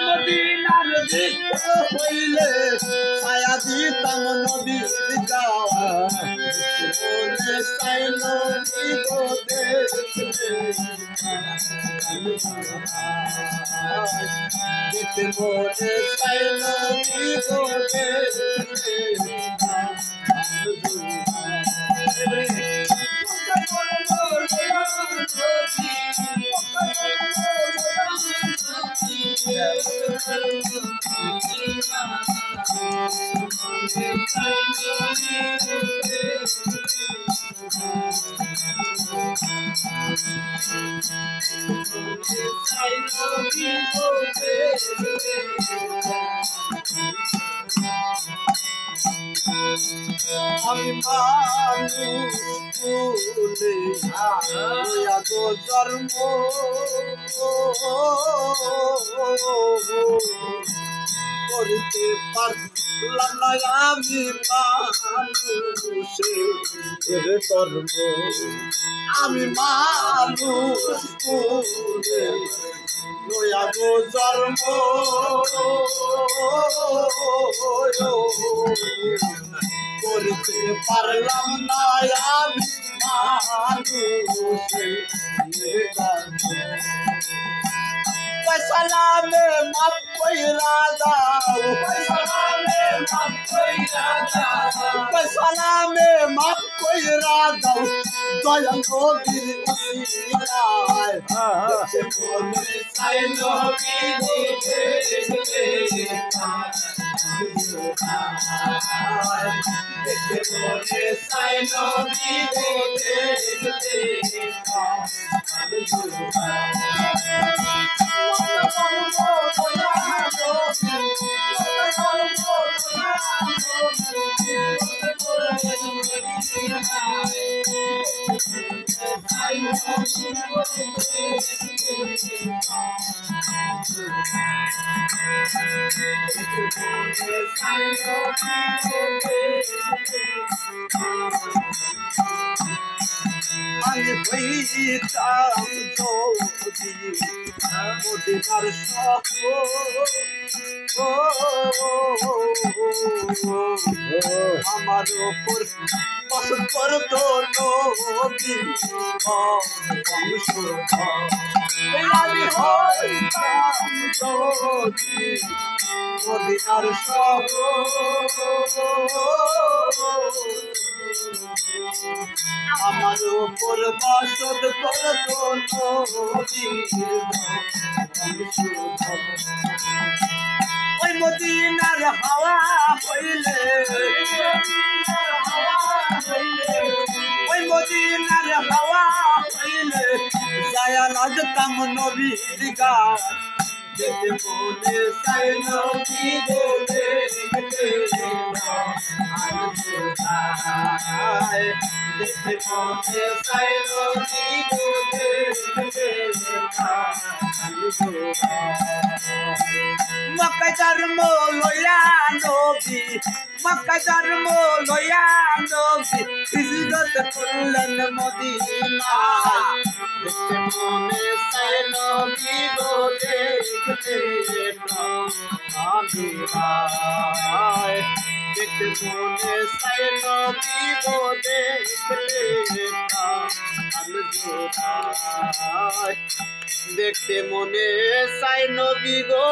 মদিনার দিকে হইলে ছায়া দিতাম নবীর গাওয়া মনে চাই নবী গো দেখতে মনে চাই নবী গো দেখতে আমি মানুষ তুলে গো জন্ম করতে পারলাম না আমি মানুষের কর্ম আমি মানুষ তুলে গো জন্ম করতে পারলাম না আমি মানুষের কর্ম সালামে মাপ কইরা দাও সালামে মাপ কইরা দাও দয়াল নবীর উসিলায় মনে চাই নবী দেখতে মনে চাই নবী দেখতে আমি হইতাম যদি মদিনার আমার ওপর পছন্দ করতো নবী বংশ আমি হইতাম যদি মদিনার আমার উপর বাসদ করতো ওই মদিনার হাওয়া হইলে ওই মদিনার হাওয়া হইলে ছায়া লাগতাম নবীর গান দেখতে মনে চাই নবী গো দেখতে দেখতে মনে চাই নবী গো দেখতে মক্কা জন্ম লইয়া নবী মক্কা জন্ম লইয়া নবী হিজরত করলেন মদিনা দেখতে মনে চাই নবী গো দেখতে দেখতে মনে চাই নবী গো দেখতে মনে চাই নবী গো